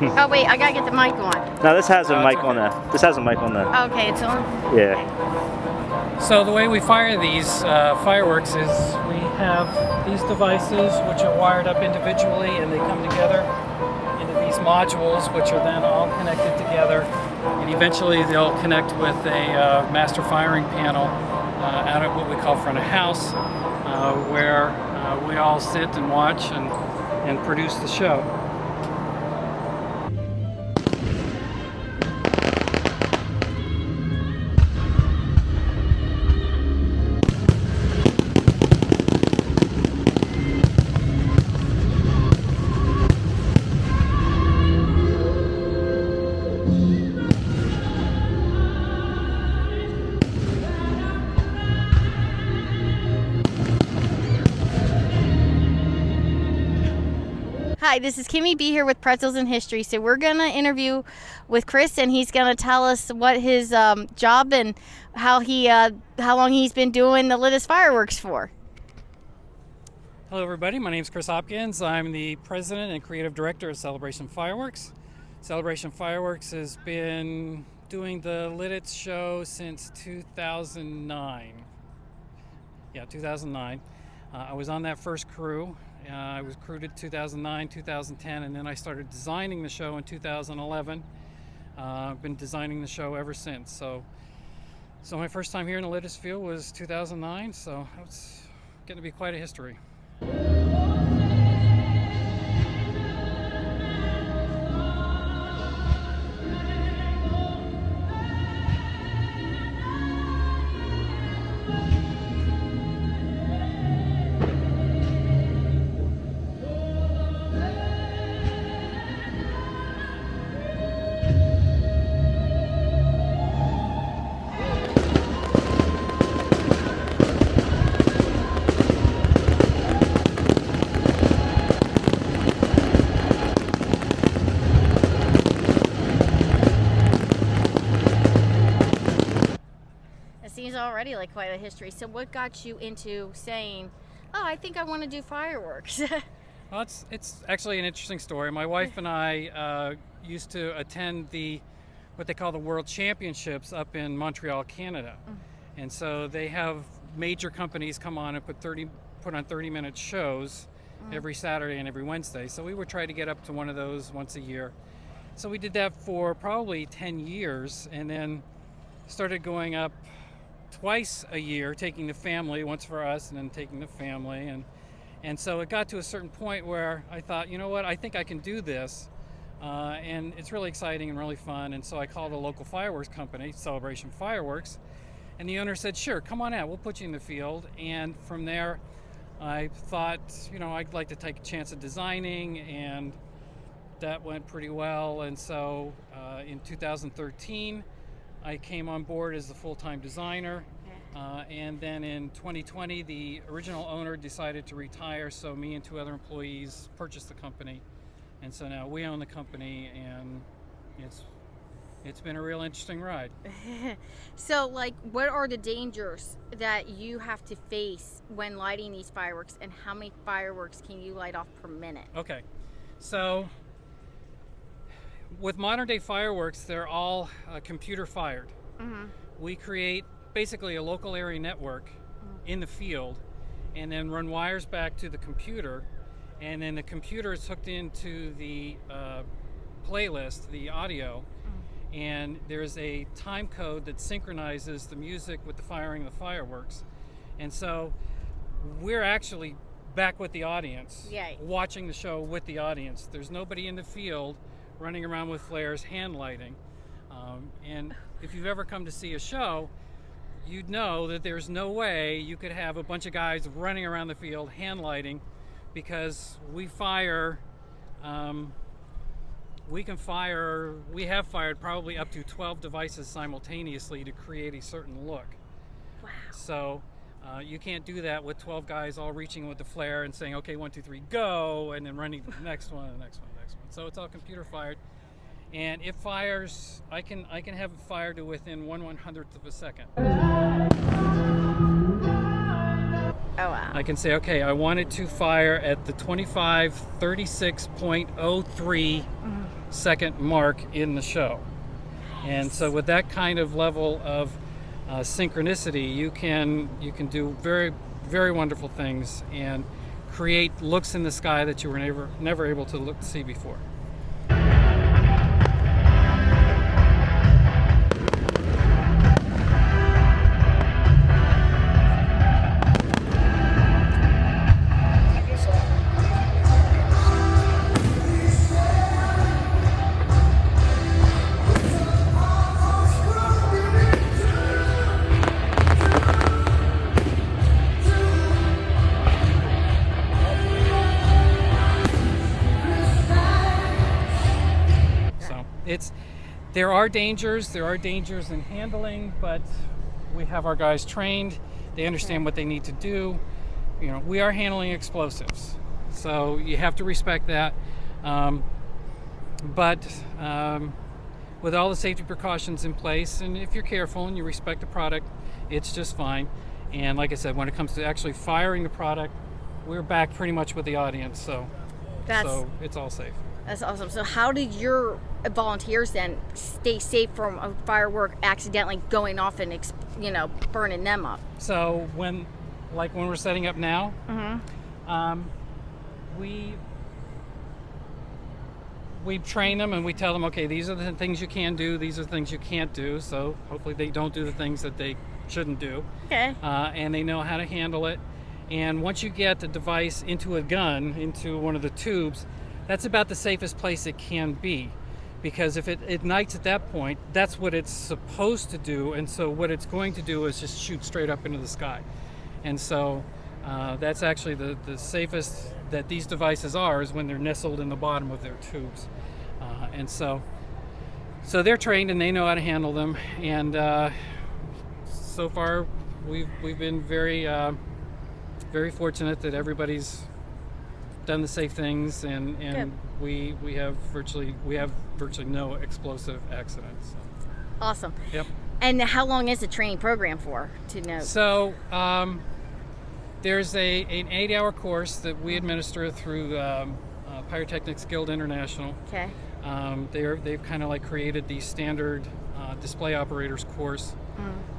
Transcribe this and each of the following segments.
Oh wait, I gotta get the mic on. No, this has a No, mic it's on okay. there. This has a mic on there. Okay, it's on. Yeah. So the way we fire these fireworks is we have these devices which are wired up individually, and they come together into these modules which are then all connected together, and eventually they'll connect with a master firing panel out at what we call front of house, where we all sit and watch and produce the show. Hi, this is Kimmy B here with Pretzels and History. So we're gonna interview with Chris, and he's gonna tell us what his job and how long he's been doing the Lititz fireworks for. Hello everybody, my name is Chris Hopkins. I'm the president and creative director of Celebration Fireworks. Celebration Fireworks has been doing the Lititz show since 2009. Yeah, 2009. I was on that first crew. I was crewed in 2009, 2010, and then I started designing the show in 2011. I've been designing the show ever since. So my first time here in the Lititz field was 2009, so it's getting to be quite a history. It seems already like quite a history. So what got you into saying, "Oh, I think I want to do fireworks"? Well, it's actually an interesting story. My wife and I used to attend what they call the World Championships up in Montreal, Canada. And so they have major companies come on and put on 30-minute shows every Saturday and every Wednesday. So we would try to get up to one of those once a year. So we did that for probably 10 years, and then started going up twice a year, taking the family, once for us and then taking the family. And so it got to a certain point where I thought, you know what, I think I can do this. And it's really exciting and really fun. And so I called a local fireworks company, Celebration Fireworks, and the owner said, sure, come on out, we'll put you in the field. And from there, I thought, you know, I'd like to take a chance at designing, and that went pretty well. And so in 2013, I came on board as the full-time designer. And then in 2020, the original owner decided to retire, so me and two other employees purchased the company. And so now we own the company, and it's been a real interesting ride. So, like, what are the dangers that you have to face when lighting these fireworks, and how many fireworks can you light off per minute? Okay, so with modern day fireworks, they're all computer fired. We create basically a local area network in the field, and then run wires back to the computer, and then the computer is hooked into the playlist, the audio, and there's a time code that synchronizes the music with the firing of the fireworks. And so we're actually back with the audience, watching the show with the audience. There's nobody in the field running around with flares hand lighting. And if you've ever come to see a show, you'd know that there's no way you could have a bunch of guys running around the field hand lighting, because we have fired probably up to 12 devices simultaneously to create a certain look. Wow. So you can't do that with 12 guys all reaching with the flare and saying, okay, 1, 2, 3, go, and then running to the next one, the next one, the next one. So it's all computer fired. And it fires, I can have it fire to within 1/100th of a second. Oh, wow. I can say, okay, I want it to fire at the 2536.03 second mark in the show. And so with that kind of level of synchronicity, you can do very, very wonderful things and create looks in the sky that you were never able to see before. There are dangers in handling, but we have our guys trained. They understand what they need to do. You know, we are handling explosives, so you have to respect that. But with all the safety precautions in place, and if you're careful and you respect the product, it's just fine. And like I said, when it comes to actually firing the product, we're back pretty much with the audience, so it's all safe. That's awesome. So how did your volunteers then stay safe from a firework accidentally going off and burning them up? So when we're setting up now, we train them and we tell them, okay, these are the things you can do, these are the things you can't do. So hopefully they don't do the things that they shouldn't do. Okay. And they know how to handle it. And once you get the device into a gun, into one of the tubes, that's about the safest place it can be, because if it ignites at that point, that's what it's supposed to do, and so what it's going to do is just shoot straight up into the sky. And so that's actually the safest that these devices are, is when they're nestled in the bottom of their tubes. And so they're trained and they know how to handle them, and so far we've been very very fortunate that everybody's done the safe things, and we have virtually no explosive accidents. So. Awesome. Yep. And how long is the training program for, to know? So there's an 8-hour course that we administer through Pyrotechnics Guild International. Okay. They've kind of like created the standard display operators course,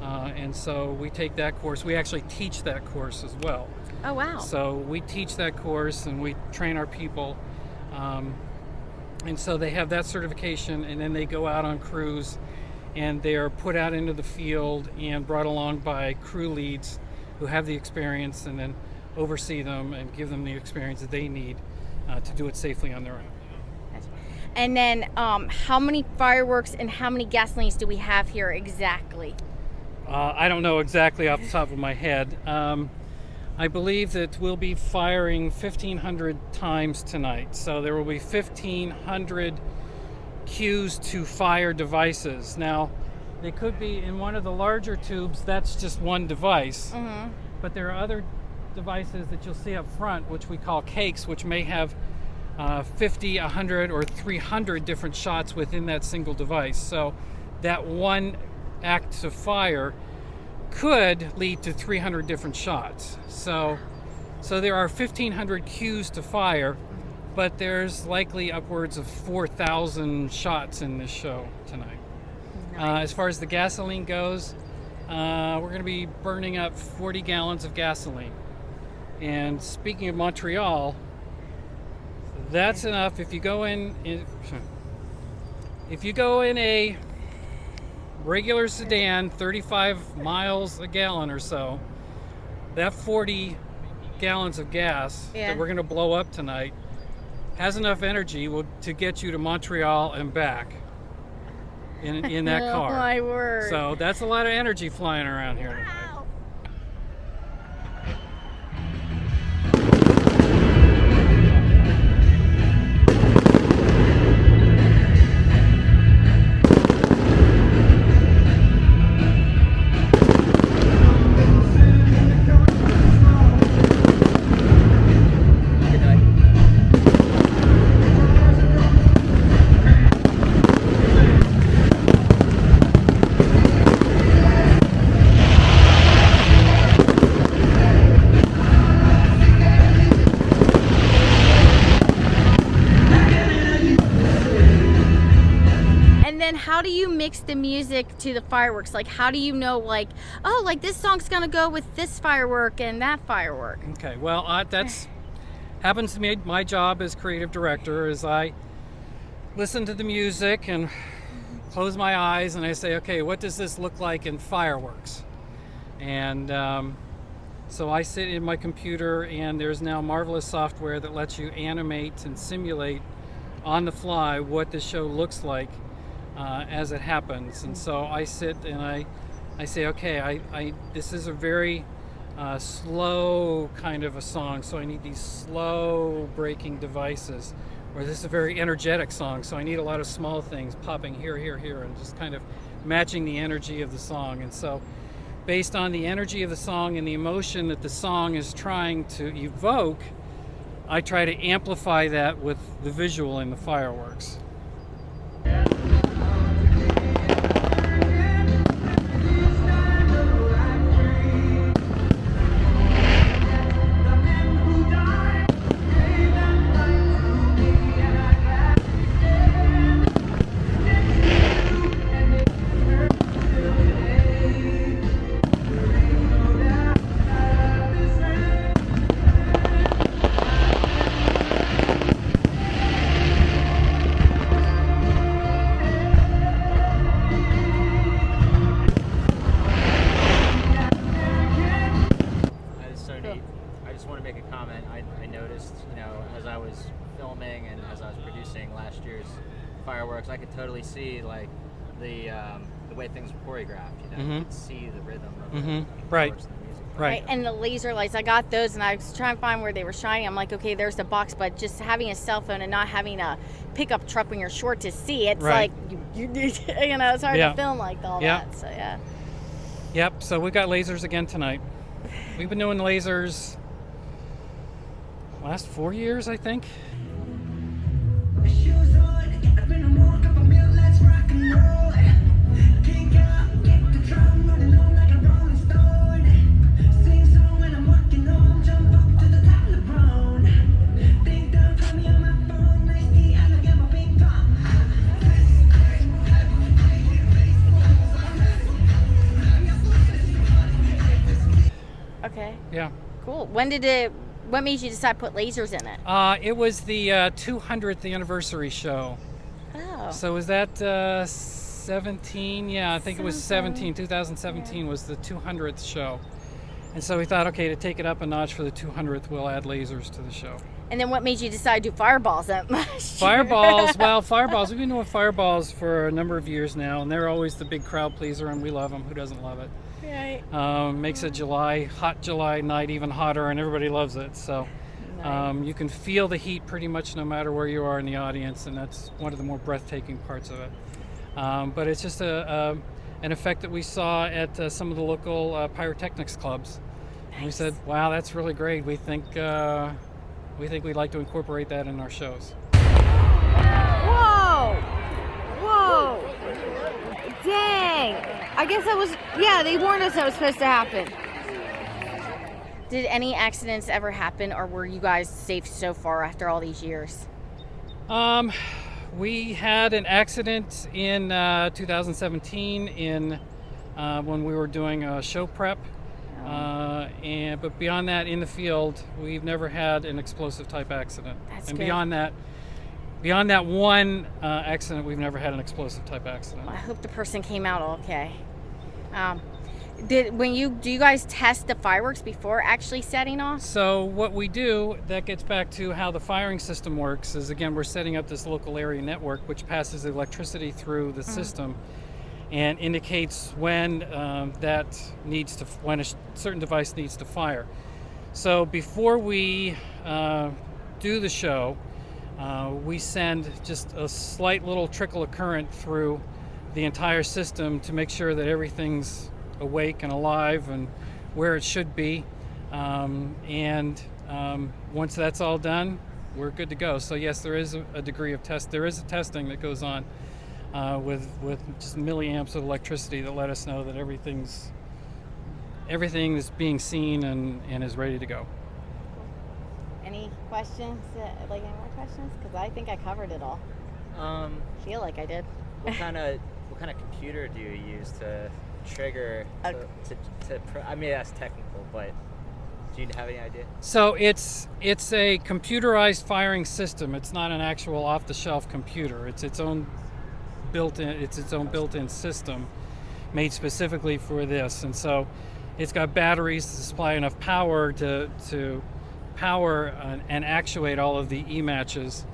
and so we take that course. We actually teach that course as well. Oh, wow. So we teach that course and we train our people, and so they have that certification, and then they go out on crews and they are put out into the field and brought along by crew leads who have the experience, and then oversee them and give them the experience that they need to do it safely on their own. And then how many fireworks and how many gasolines do we have here exactly? I don't know exactly off the top of my head. I believe that we'll be firing 1,500 times tonight. So there will be 1,500 cues to fire devices. Now, they could be in one of the larger tubes, that's just one device. But there are other devices that you'll see up front, which we call cakes, which may have 50, 100, or 300 different shots within that single device. So that one act of fire could lead to 300 different shots. So there are 1,500 cues to fire, but there's likely upwards of 4,000 shots in this show tonight. Nice. As far as the gasoline goes, we're going to be burning up 40 gallons of gasoline. And speaking of Montreal, that's enough. If you go in a regular sedan, 35 miles a gallon or so, that 40 gallons of gas that we're going to blow up tonight has enough energy to get you to Montreal and back in that car. Oh, my word. So that's a lot of energy flying around here. Wow. how do you mix the music to the fireworks? Like, how do you know, like, oh, like this song's gonna go with this firework and that firework? Okay, well, that's happens to me. My job as creative director is I listen to the music and close my eyes and I say, okay, what does this look like in fireworks? And so I sit in my computer, and there's now marvelous software that lets you animate and simulate on the fly what the show looks like as it happens. And so I sit and I say, okay, this is a very slow kind of a song, so I need these slow breaking devices. Or this is a very energetic song, so I need a lot of small things popping here, here, here, and just kind of matching the energy of the song. And so based on the energy of the song and the emotion that the song is trying to evoke, I try to amplify that with the visual in the fireworks. As I was filming and as I was producing last year's fireworks, I could totally see like the way things were choreographed. You could see the rhythm of the Right. fireworks and the music. Right, and the laser lights, I got those, and I was trying to find where they were shining. I'm like, okay, there's the box, but just having a cell phone and not having a pickup truck when you're short to see, it's like, it's hard to film like all that, so yeah. Yep, so we got lasers again tonight. We've been doing lasers last 4 years, I think. Okay. Yeah. Cool. What made you decide to put lasers in it? It was the 200th anniversary show. Oh. So was that 17? Yeah, I think it was 17. 2017 was the 200th show. And so we thought, okay, to take it up a notch for the 200th, we'll add lasers to the show. And then what made you decide to do fireballs that last year? Fireballs, we've been doing fireballs for a number of years now, and they're always the big crowd pleaser, and we love them. Who doesn't love it? Right. Makes a hot July night even hotter, and everybody loves it. So you can feel the heat pretty much no matter where you are in the audience, and that's one of the more breathtaking parts of it. But it's just an effect that we saw at some of the local pyrotechnics clubs. Nice. And we said, wow, that's really great. We think we'd like to incorporate that in our shows. Whoa! Dang! I guess that was, they warned us that was supposed to happen. Did any accidents ever happen, or were you guys safe so far after all these years? We had an accident in 2017 when we were doing a show prep. But beyond that, in the field, we've never had an explosive type accident. That's and good. beyond that one accident, we've never had an explosive type accident. Well, I hope the person came out okay. Do you guys test the fireworks before actually setting off? So what we do, that gets back to how the firing system works, is again, we're setting up this local area network which passes electricity through the system and indicates when when a certain device needs to fire. So before we do the show, we send just a slight little trickle of current through the entire system to make sure that everything's awake and alive and where it should be. Once that's all done, we're good to go. So yes, there is a degree of test. There is a testing that goes on with just milliamps of electricity that let us know that everything is being seen and is ready to go. Any questions? Any more questions? Because I think I covered it all. Feel like I did. What kind of what kind of computer do you use to trigger? I mean, that's technical, but do you have any idea? So it's a computerized firing system. It's not an actual off-the-shelf computer. It's its own built-in system made specifically for this. And so it's got batteries to supply enough power to power and actuate all of the E-matches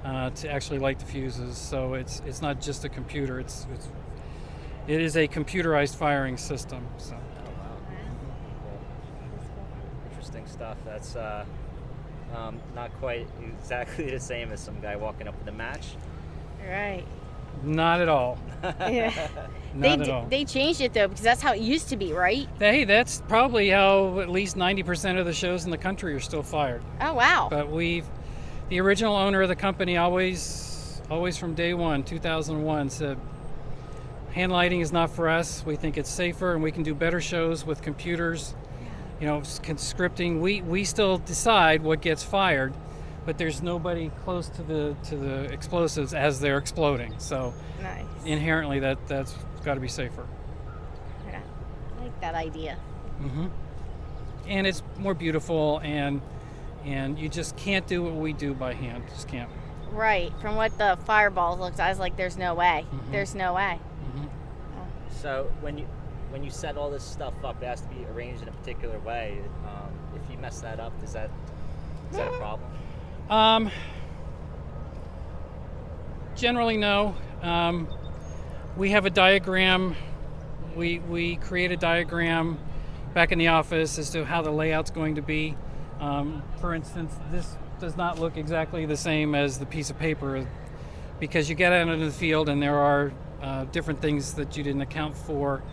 to actually light the fuses. So it's not just a computer. It is a computerized firing system. So. Oh wow. Interesting stuff. That's not quite exactly the same as some guy walking up with a match. Right. Not at all. Yeah. Not at all. They changed it though because that's how it used to be, right? Hey, that's probably how at least 90% of the shows in the country are still fired. Oh wow. But the original owner of the company always from day one, 2001, said hand lighting is not for us. We think it's safer and we can do better shows with computers. You know, scripting. We still decide what gets fired, but there's nobody close to the explosives as they're exploding. So Nice. inherently that's got to be safer. Yeah. I like that idea. Mm-hmm. And it's more beautiful, and you just can't do what we do by hand. Just can't. Right. From what the fireballs looked, I was like, "There's no way. Mhm. There's no way." Mm-hmm. So when you set all this stuff up, it has to be arranged in a particular way. If you mess that up, is that a problem? Generally, no. We have a diagram. We create a diagram back in the office as to how the layout's going to be. For instance, this does not look exactly the same as the piece of paper because you get out into the field and there are different things that you didn't account for,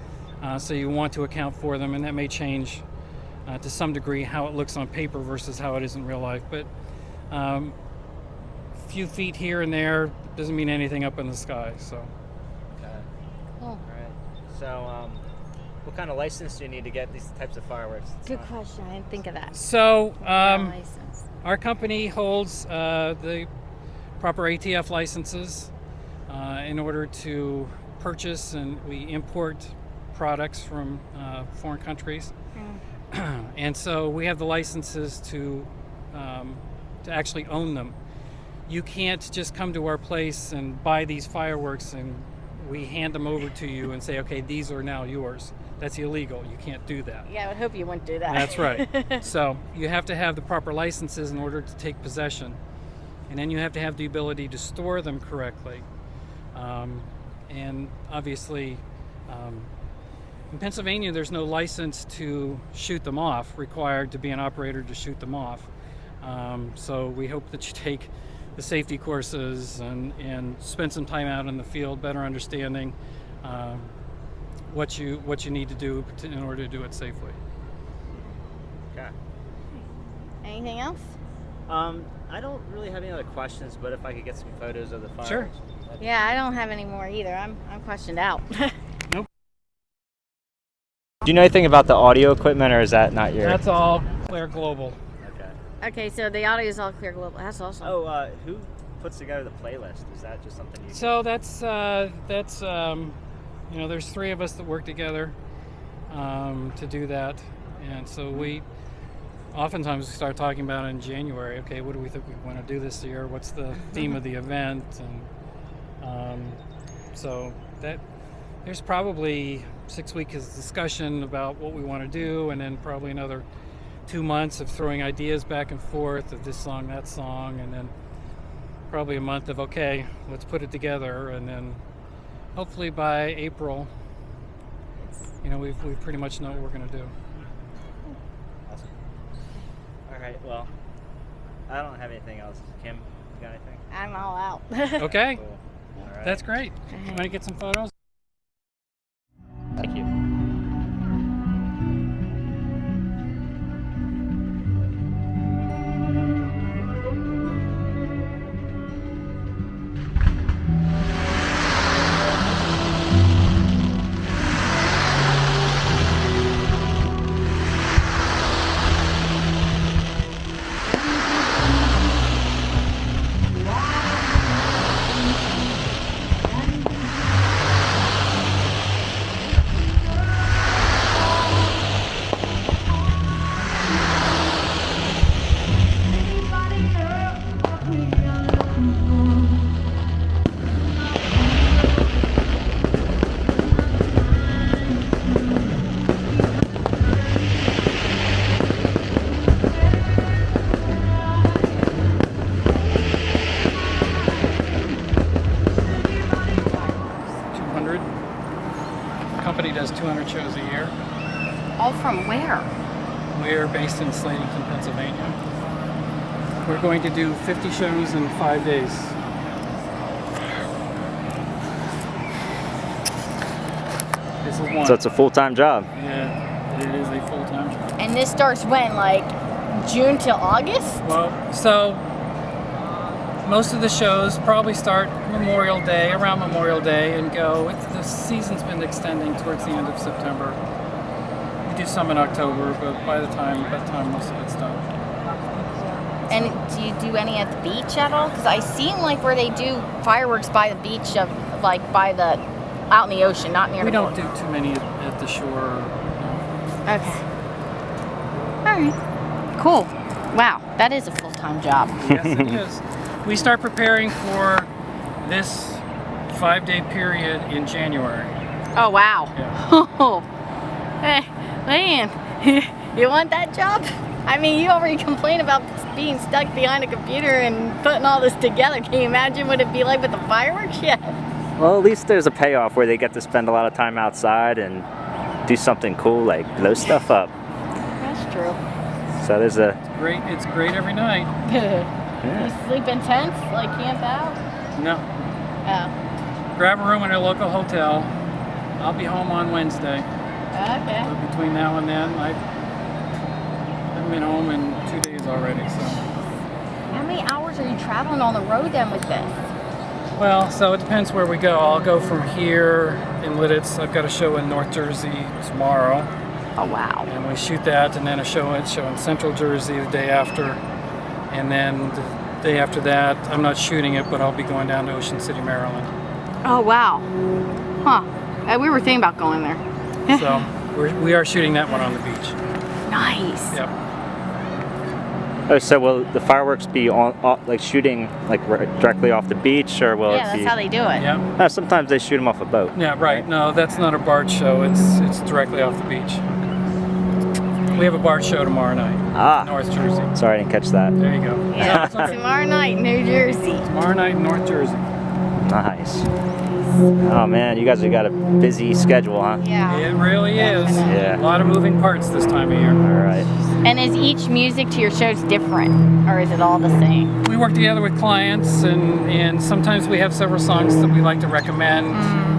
so you want to account for them, and that may change to some degree how it looks on paper versus how it is in real life. But a few feet here and there doesn't mean anything up in the sky. So. Okay. Cool. All right. So what kind of license do you need to get these types of fireworks? Good question. I didn't think of that. So License. our company holds the proper ATF licenses in order to purchase, and we import products from foreign countries. And so we have the licenses to actually own them. You can't just come to our place and buy these fireworks and we hand them over to you and say, okay, these are now yours. That's illegal. You can't do that. Yeah, I would hope you wouldn't do that. That's right. So you have to have the proper licenses in order to take possession. And then you have to have the ability to store them correctly. And obviously, in Pennsylvania, there's no license to shoot them off, required to be an operator to shoot them off. So we hope that you take the safety courses and spend some time out in the field, better understanding what you need to do in order to do it safely. Okay. Mm-hmm. Anything else? I don't really have any other questions, but if I could get some photos of the fireworks. Sure. Yeah, I don't have any more either. I'm questioned out. Nope. Do you know anything about the audio equipment, or is that not your? That's all Claire Global. Okay. Okay, so the audio is all clear global. That's awesome. Oh, who puts together the playlist? Is that just something you? So that's there's three of us that work together to do that, and so we oftentimes start talking about it in January. Okay, what do we think we want to do this year? What's the theme of the event? And so that there's probably 6 weeks of discussion about what we want to do, and then probably another 2 months of throwing ideas back and forth of this song, that song, and then probably a month of, okay, let's put it together, and then hopefully by April, we pretty much know what we're going to do. Awesome. All right. Well, I don't have anything else. Kim, you got anything? I'm all out. Okay, Cool. All right. that's great. You want to get some photos? Thank you. company does 200 shows a year. All from where? We're based in Slatington, Pennsylvania. We're going to do 50 shows in 5 days. This is one. So it's a full-time job. Yeah, it is a full-time job. And this starts when, like June till August? Well, so most of the shows probably start around Memorial Day, and go. The season's been extending towards the end of September. We do some in October, but by the time most of it's done. And do you do any at the beach at all? Because I seen like where they do fireworks by the beach out in the ocean, not near We the don't boat. do too many at the shore. No. Okay. All right. Cool. Wow, that is a full-time job. Yes, it is. We start preparing for this 5-day period in January. Oh wow. Yeah. Oh, hey, man, you want that job? I mean, you already complain about being stuck behind a computer and putting all this together. Can you imagine what it'd be like with the fireworks yet? Well, at least there's a payoff where they get to spend a lot of time outside and do something cool, like blow stuff up. That's true. So there's a... It's great every night. You sleep in tents, like camp out? No. Oh, Grab a room in a local hotel. I'll be home on Wednesday. okay. But between now and then, I've been home in 2 days already. So. How many hours are you traveling on the road then with this? Well, so it depends where we go. I'll go from here in Lititz. I've got a show in North Jersey tomorrow. Oh wow. And we shoot that, and then a show in Central Jersey the day after. And then the day after that, I'm not shooting it, but I'll be going down to Ocean City, Maryland. Oh wow. Huh. We were thinking about going there. So we are shooting that one on the beach. Nice. Yep. Oh, so will the fireworks be like shooting like directly off the beach, or will Yeah, it that's be... how they do it. Yeah. No, sometimes they shoot them off a boat. Yeah, right. No, that's not a barge show. It's directly off the beach. We have a barge show tomorrow night. Ah. North Jersey. Sorry, I didn't catch that. There you go. Yeah. It's okay. Tomorrow night, New Jersey. Tomorrow night in North Jersey. Nice. Oh man, you guys have got a busy schedule, huh? Yeah. It really is. Yeah. A lot of moving parts this time of year. All right. And is each music to your shows different, or is it all the same? We work together with clients, and sometimes we have several songs that we like to recommend,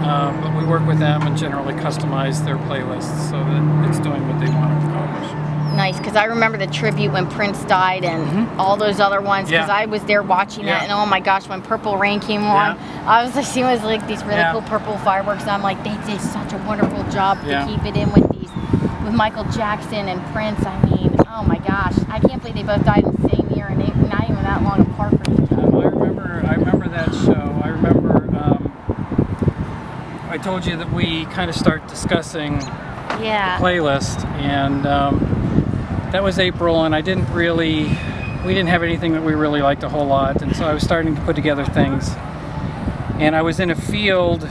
but we work with them and generally customize their playlists so that it's doing what they want to accomplish. Nice, because I remember the tribute when Prince died and all those other ones, because Yeah. I was there watching that, Yeah. and oh my gosh, when Purple Rain came on, I was like, seeing like these really Yeah. cool purple fireworks, and I'm like, they did such a wonderful job Yeah. to keep it in with Michael Jackson and Prince. I mean, oh my gosh, I can't believe they both died in the same year, and they were not even that long apart from each other. I remember that show. I remember I told you that we kind of start discussing Yeah. playlist, and that was April, and we didn't have anything that we really liked a whole lot, and so I was starting to put together things, and I was in a field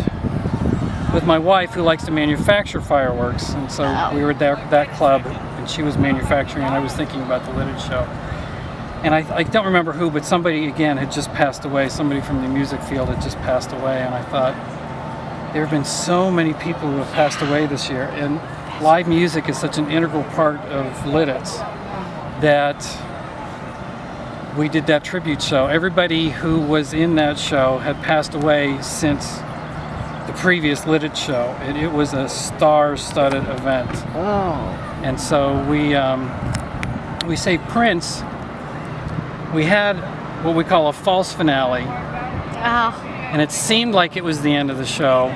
with my wife who likes to manufacture fireworks, and so we were there at that club, and she was manufacturing, and I was thinking about the Lititz show, and I don't remember who, but somebody again had just passed away. Somebody from the music field had just passed away, and I thought, there have been so many people who have passed away this year, and live music is such an integral part of Lititz that we did that tribute show. Everybody who was in that show had passed away since the previous Lititz show, and it was a star-studded event. Oh. And so we saved Prince. We had what we call a false finale. Oh. And it seemed like it was the end of the show,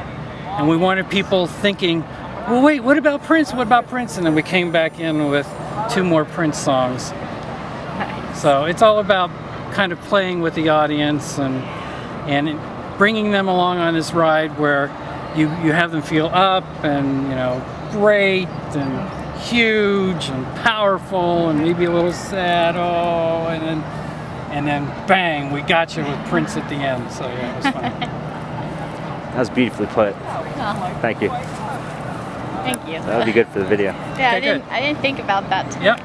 and we wanted people thinking, well, wait, what about Prince? What about Prince? And then we came back in with 2 more Prince songs. So it's all about kind of playing with the audience and bringing them along on this ride where you have them feel up and, great and huge and powerful and maybe a little sad, and then bang, we got you with Prince at the end. So yeah, it was fun. That was beautifully put. Thank you. Thank you. That would be good for the video. Yeah, Okay, I didn't think about that. Yep.